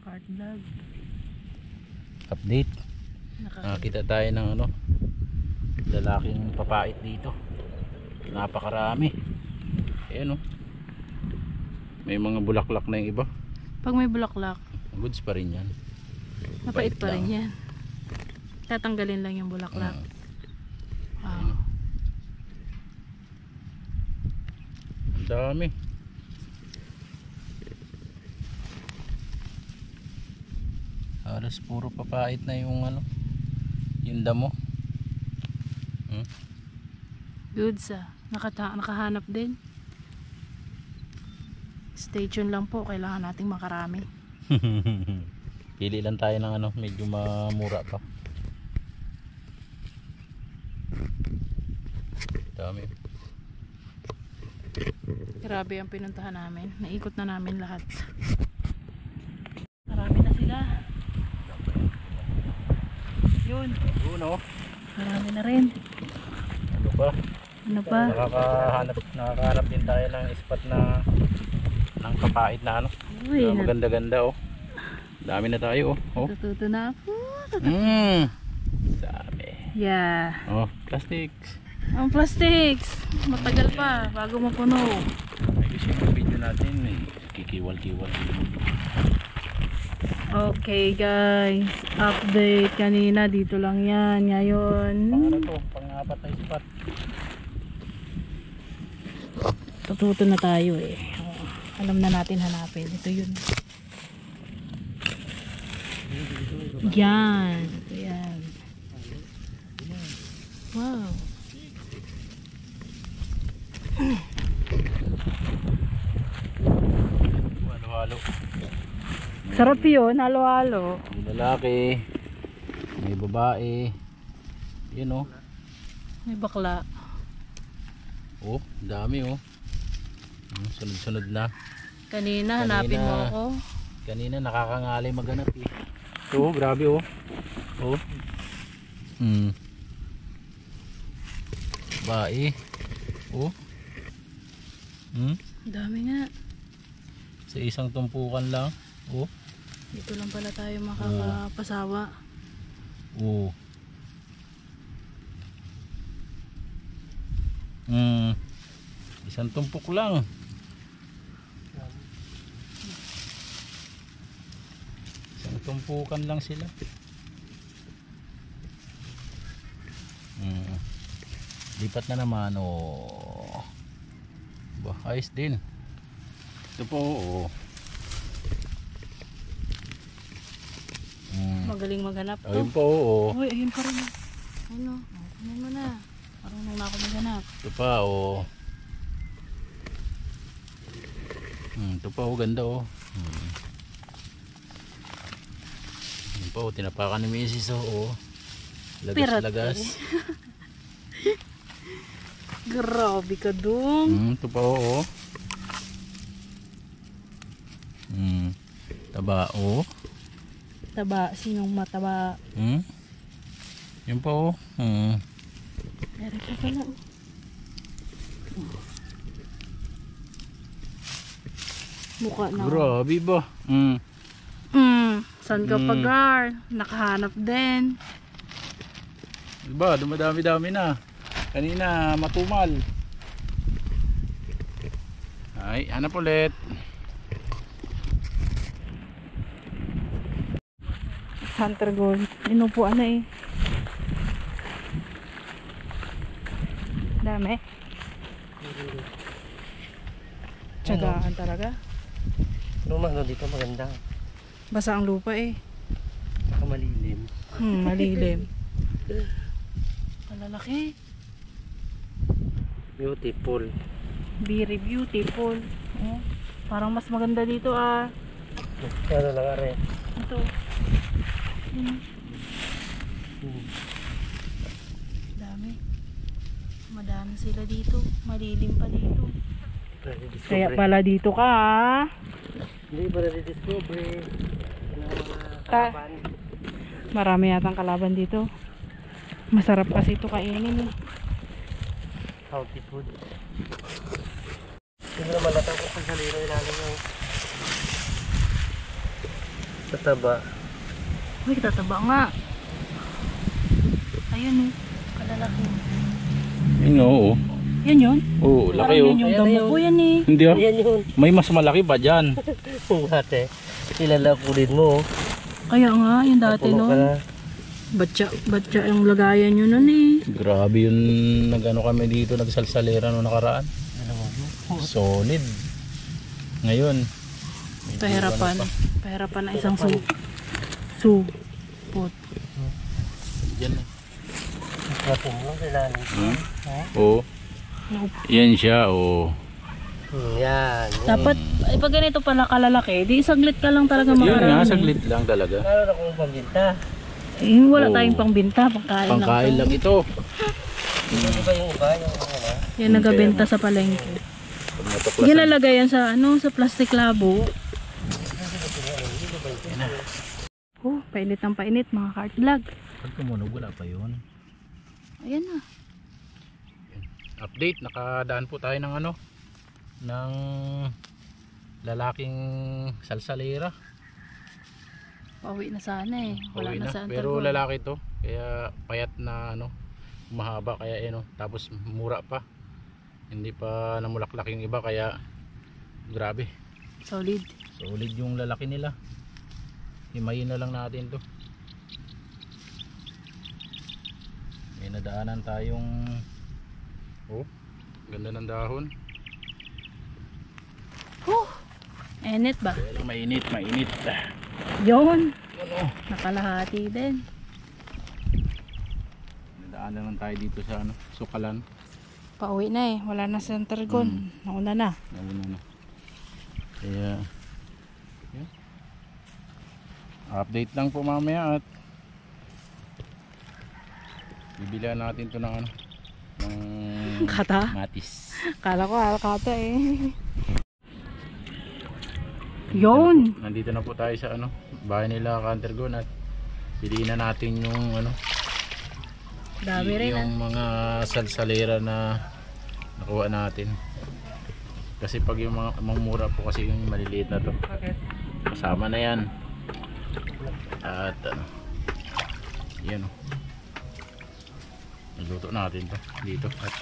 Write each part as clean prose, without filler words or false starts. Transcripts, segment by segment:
Heart Vlog. Update. Nakakita tayo ng lalaking papait dito. Napakarami. Ayan may mga bulaklak na yung iba. Pag may bulaklak, goods pa rin yan. mapait pa rin yan. Tatanggalin lang yung bulaklak. Wow. Ang dami. Halos puro papait na yung yung damo. Goods nakahanap din. Stay tuned lang po, kailangan nating makarami. Pili lang tayo ng medyo mamura pa. Dami. Grabe ang pinuntahan namin. Naikot na namin lahat. Marami na sila. Yun. Marami na rin. Ano pa? Nakakahanap din tayo ng spot ng papait na Uy, maganda-ganda Dami na tayo Natututo na ako. Dami. Yeah. Plastics. Ang plastics. Matagal pa bago mapuno. Ayos yung video natin kikiwal-kiwal. Okay guys, update kanina dito lang yan. Ngayon pang-apat na spot. tututo na tayo alam na natin hanapin. Ito yun. Yan. Ito yan. Wow. Halo-halo. Sarap yun, halo-halo. May lalaki, may babae. Yun May bakla. Dami sunod-sunod na. Kanina hanapin mo ako. Kanina nakakangalay maghanap grabe babae. Dami nga. Sa isang tumpukan lang. Dito lang pala tayo makakapasawa. Isang tumpok lang. Isang tumpukan lang sila. Lipat na naman. Ayos din. Ito po. Magaling maghanap to. Ayun po. Uy, ayun pa rin. Ano mo na. Marunong na ako maghanap. Ito pa ito pa ganda Ayun pa tinapakan ni Mrs. Lagas. Grabe ka dong. Ito pa taba Taba, sinong mataba? Yun pa Meron pa pala mukha na. Grabe ba? San ka pa gar? Nakahanap din. Diba, dumadami-dami na. Kanina matumal. Ay, hanap ulit. Hunter gold. Inupuan na Dami. Tsagaan talaga. Dito maganda. Basa ang lupa Saka malilim. Malilim. Malalaki. Beautiful. Very beautiful. Parang mas maganda dito Ano lang are. Ito. Dami. Madami sila dito. Malilim pa dito. Kaya pala dito ka Hindi pa na-discover. Marami yatang kalaban dito. Masarap kasi ito kainin Healthy food. Hindi naman natang kung sa liro ilalim yung Tataba. Uy, tataba nga. Ayun oh. Kalalaki. Yun oo. Yan yun? Oo, laki Parang oh. yan yung Ayan, damo ayan. ko yan eh. Hindi ah. Ayan yun. May mas malaki pa dyan. Kung dati, ilalakulin mo. Kaya nga, yung dati Napuno ka nun. na. Batya yung lagayan yun nun eh. Grabe yun. Nag-ano kami dito, nagsalsalera no nakaraan. Solid. Ngayon. medyo Pahirapan. ano pa. Pahirapan na isang supot. Dyan eh. Napin mo, kailangan. Oo. Yan siya, oo. Yan. Dapat, ay pag ganito pala kalalaki, di saglit ka lang talaga Yun nga, makarami. saglit lang talaga. Lalo na kung pambinta. Eh, wala Oo. tayong pangbinta, pangkain, Pangkain lang ito. Hindi ba yung iba? Yung ano? Yan nagabenta sa palengke. Pag natuklasan. Ginalagay yan sa ano, sa plastic labo. Oh, painit ng painit mga cart vlog. Pag tumunog, wala pa yun. Ayan na. Update, nakadaan po tayo ng ano, ng lalaking salsalera. Pauwi na sana eh. Wala Pauwi na, na. sa Pero Antarctica. lalaki to, kaya payat na ano, mahaba kaya ano, tapos mura pa. Hindi pa namulaklak yung iba kaya grabe. Solid. Solid yung lalaki nila. Himayin na lang natin to. May nadaanan tayong oh, ganda ng dahon. Enit ba? Kaya lang mainit, mainit. Yun. Ano? Nakalahati din. Nadaanan lang tayo dito sa ano, Sukalan. Pauwi na eh. Wala na sa Antarctica. Nauna na. Nauna na. Kaya yun. Update lang po mamaya at bibilihan natin to ng ano, ng Kata? matis. Kala ko alkata eh. Yun. Nandito na po tayo sa ano, bahay nila Cantergon at piliin na natin yung ano, Dami rin ah. yung mga salsalera na nakuha natin. Kasi pag yung mga mura po kasi yung maliliit na to. Kasama na yan. At ano, yan oh. Nagluto natin to dito at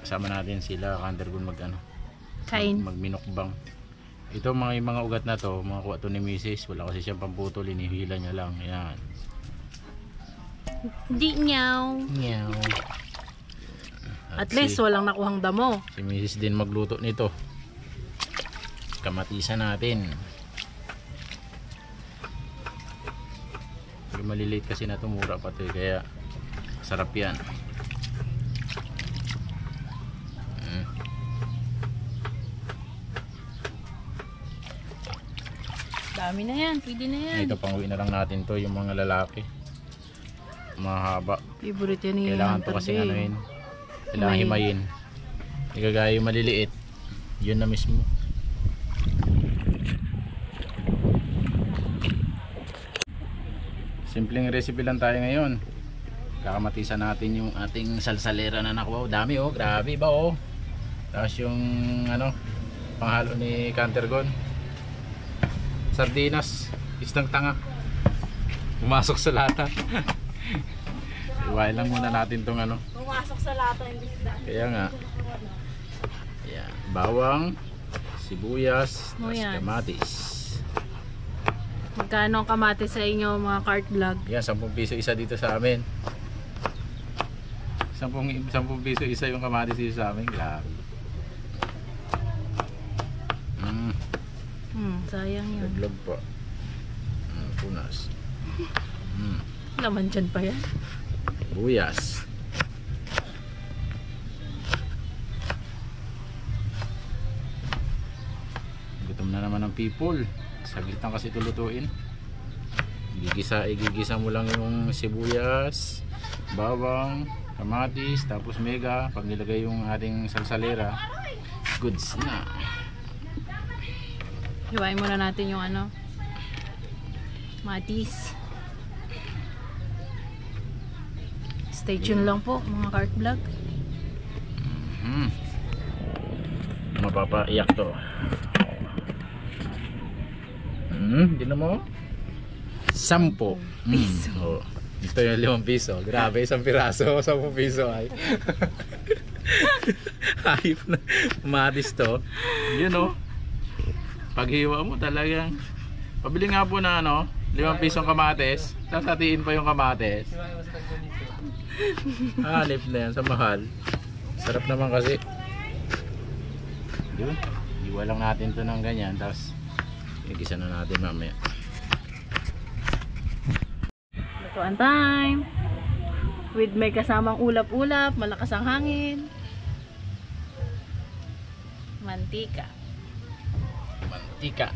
kasama natin sila Cantergon mag ano, Kain. magminokbang. Ito yung mga ugat na to, mga kuha to ni Mrs. Wala kasi siyang pamputol, inihila niya lang. Yan. Di nyaw. Meow. At least walang nakuhang damo. Si Mrs. din magluto nito. Kamatisan natin. Yung maliliit kasi na tumura pa to kaya sarap yan. Dami na yan. Pwede na yan. Ito pang uwi na lang natin to yung mga lalaki. Mahaba. Favorite yan yung Kailangan to kasi anuin. Kailangan himayin. Hindi kagaya yung maliliit. Yun na mismo. Simpleng recipe lang tayo ngayon. Kakamatisan natin yung ating salsalera na nakuha. Dami oh, grabe ba oh. Tapos yung ano, panghalo ni Cantergon. Sardinas, isang tanga. Pumasok sa lata. Iwain lang muna natin tong ano. Pumasok sa lata yung isda. Kaya nga. Ayan, bawang, sibuyas, Oh, tas yan. kamatis. Magkano ang kamatis sa inyo mga cart vlog? Yan, 10 piso isa dito sa amin. 10 piso isa yung kamatis dito sa amin. Grabe. Sayang yun. Naglag pa. Punas. Laman dyan pa yan. Buyas. Gutom na naman ng people. Saglit lang kasi tulutuin. Igigisa mo lang yung sibuyas, bawang, kamatis, tapos mega. Pag nilagay yung ating salsalera, goods na. Hiwain muna natin yung ano, matis. Stay tuned lang po mga cart vlog. Mapapaiyak to. Hindi na mo. 10 piso. Oh. Ito yung 5 piso. Grabe, isang piraso, 10 piso ay. Hayop na. Matis to. Yun oh. Paghiwa mo talagang. Pabili nga po na 5 pisong kamates. Tapos hatiin pa yung kamates. Hanip na yan sa mahal. Sarap naman kasi. Yun. Iwa lang natin to ng ganyan. Tapos igisa na natin mamaya. Lutuan time. With may kasamang ulap-ulap, malakas ang hangin. Mantika. Mantika.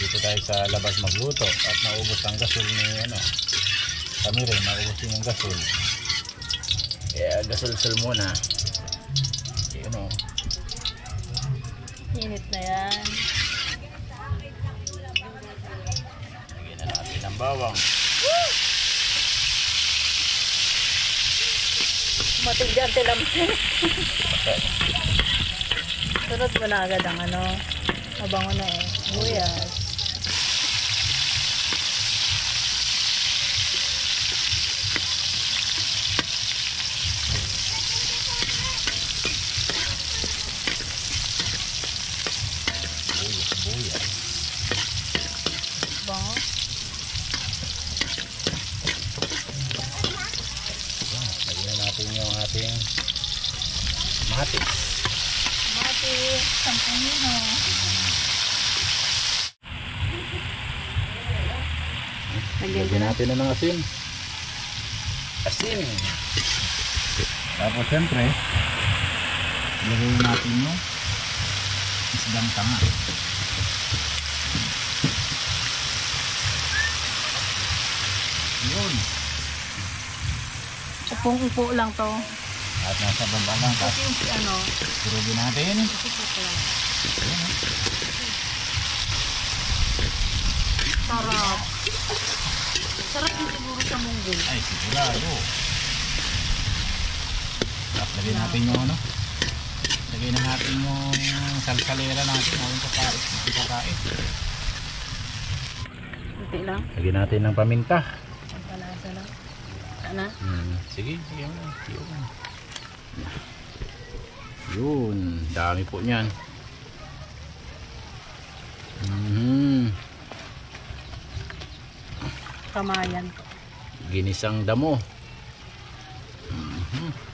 Dito tayo sa labas magluto at naubos ang gasol ni kami rin naubos din yung gasol. Kaya gasol-sol muna. Yun o. Init na yan. Lagyan na natin ang bawang. Matigyan tilam. Sunod mo na agad ang mabango na buyas. Bango. Lagyan na natin yung ating matis. Mati, 10 nino. Lagyan natin na ng asin. Asin. Tapos siyempre, lagyan natin yung isdang tanga. Yun. Upong-upo lang to. At nasa baba lang. Tapos Kasi yung surugin natin. sarap. Sarap yung siguro sa munggo. Ay, sigurado. Tapos lagyan natin yung lagyan na natin yung salsalera natin. Yung kakain. Kunti lang. Lagyan natin ng paminta. Ang palasa lang. Sana. Sige. Yun, dami po niyan. Kamayan. Ginisang damo.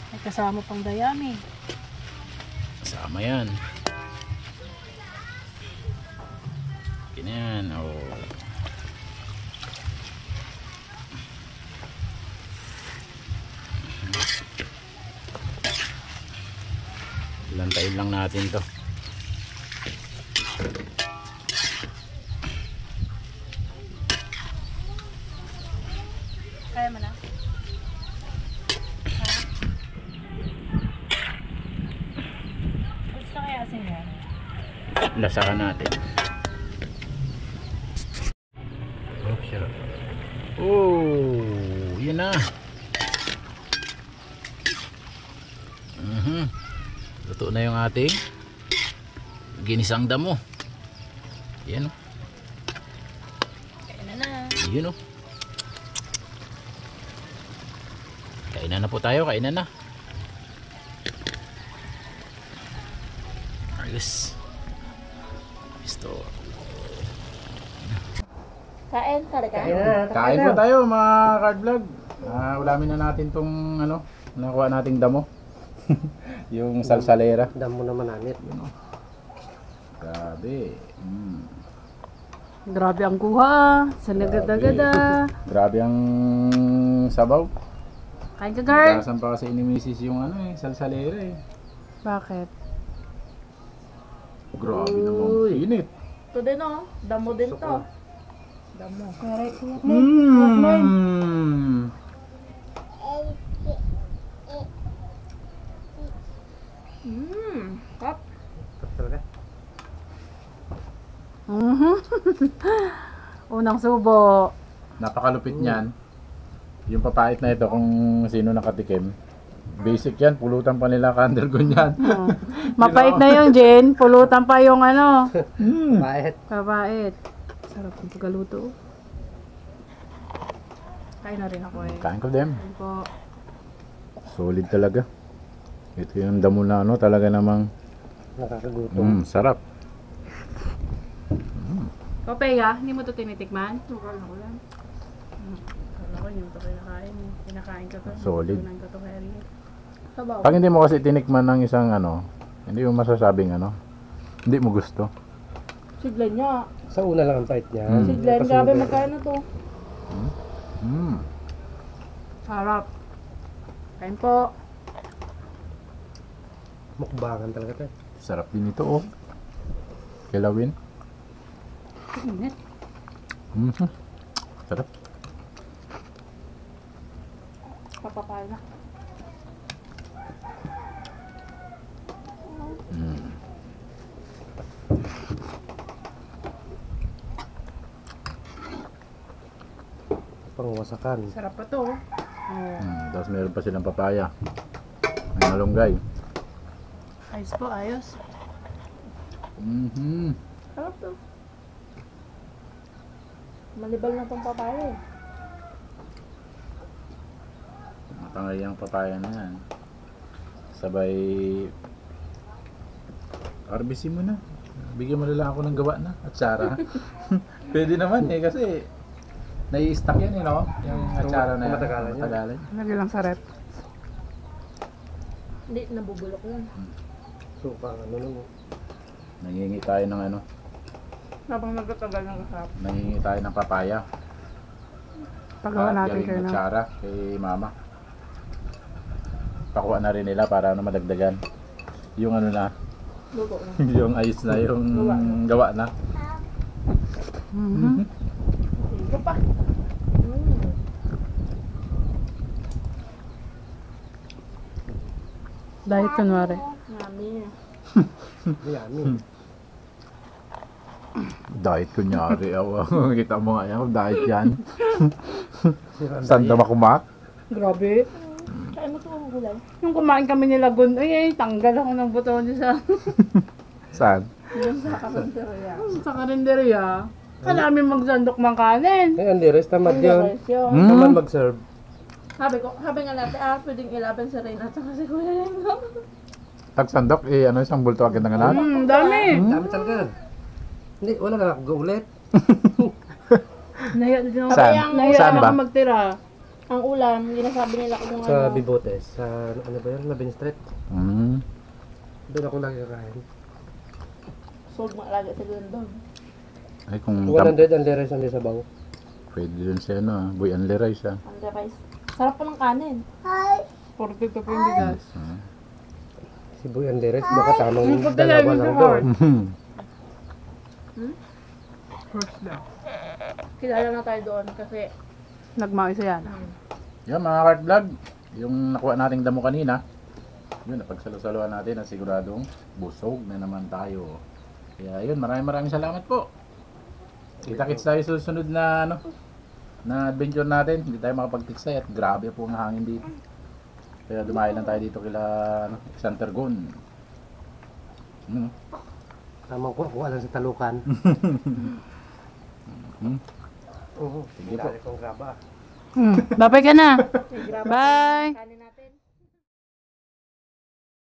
May kasama pang dayami. Kasama yan. Ganyan. Oh. Lantayin lang natin to. Kaya mo na? Ha? Gusto kaya asin yan? Lasahan natin. Oh, sarap. Oh, yun na. Luto na yung ating ginisang damo. Yan o. Kaya na. Yun o. Kainan na po tayo. Kainan na. Ayos. Gusto. Kain talaga? Kain po tayo mga card vlog. Ulamin na natin tong nakuha nating damo. Yung salsalera. Damo naman namin. Yun o. Grabe. Grabe ang kuha. Sa nagada-gada. Grabe ang sabaw. Kain ka, girl? Gasan pa kasi inimisis yung salsalera eh. Bakit? Grabe naman. Init. Ito din damo din to. Damo. Kap. Talaga. Unang subo. Napakalupit niyan. Yung papait na ito kung sino nakatikim. Basic yan, pulutan pa nila candle gun yan. Oh. Mapait na yung Jen. Pulutan pa yung ano. Bakit? Kabait. Sarap ng pagkaluto. Kain na rin ako eh. Kain ko din. Kain po. Solid talaga. Ito yung damo na ano, talaga namang Nakakagutom. sarap. Papaya, hindi mo to tinitikman? Tukal ako lang. Kala ko yung to kinakain mo. Kinakain ko to. Solid. Tunan ko to kay Ariel. Sabaw. Pag hindi mo kasi tinikman ng isang ano, hindi mo masasabing ano, hindi mo gusto. Siglan niya. Sa una lang ang tight niya. Siglan, grabe magkano to. Mm. Sarap. Kain po. Mukbangan talaga tayo. Sarap din ito oh. Kilawin. Init. Sarap. Papapay na. Pangwasakan. Sarap pa to. Oh. Tapos meron pa silang papaya. Ang malunggay. Ayos po, ayos. Sarap to. Malibal na tong papaya eh. Matangay ang papaya na yan. Sabay RBC mo na. Bigyan mo na lang ako ng gawa na at Sara. Pwede naman eh kasi nai-stack yan eh no? Yung atsara na yan. Matagalan yan. Matagalan. Lagay lang sa rep. Hindi, nabubulok yan. So, pang ano nung Nangingi tayo ng ano. Habang nagtatagal ng kasap. Nangingi tayo ng papaya. Pagawa natin Galing kayo na. atsara kay mama. Pakuha na rin nila para ano madagdagan. Yung ano na, Luto na. yung ayos na, yung gawa na. Ito pa. Diet kunwari. Mami. yummy. Diet kunyari. Kita mo nga yan, diet yan. Saan daw makumak? Grabe. Kaya mo ito ang gulay. Yung kumain kami nila gun, ay tanggal ako ng buto niya sa Saan? yung sa karinderya. Sa karinderya. Kala namin magsandok ng kanin. Eh, Andires, tamad yun. Yun. Tamad mag-serve. Sabi nga natin, pwedeng ilaban sa Reyna at saka si Kuya Reyna. Tagsandok, ano isang bulto agad ng anak? Dami. Dami talaga. Hindi, wala na ako ulit. Nahiya din ako. Saan? Nahiya Saan din ba? ako magtira. Ang ulam, ginasabi nila kung Sa ano. Bibotes, sa ano ba yun, Labin Street. Doon ako lagi kakain. Sold maalaga sa doon. Ay kung 100 Andires ang sabaw. pwede dun siya ano, boy and rice ah. Ang rice. Sarap pa ng kanin. Hi! 42 po yung bigas. Si Boy Andires, baka tamang Yung pagkalamin dalawa sa lang heart. doon. First daw. Kilala na tayo doon kasi nagmawisa yan. Yan mga heart vlog, yung nakuha nating damo kanina, yun, napagsalo-saluhan natin at siguradong busog na naman tayo. Kaya yun, maraming salamat po. Kita-kits tayo sa susunod na ano, na adventure natin. Hindi tayo makapag-tiksay at grabe po ang hangin dito. Kaya dumayo lang tayo dito kila ano, Santergon. Tamang kuha lang sa talukan. Oo, Sige po. kong graba. Babay ka na. Bye.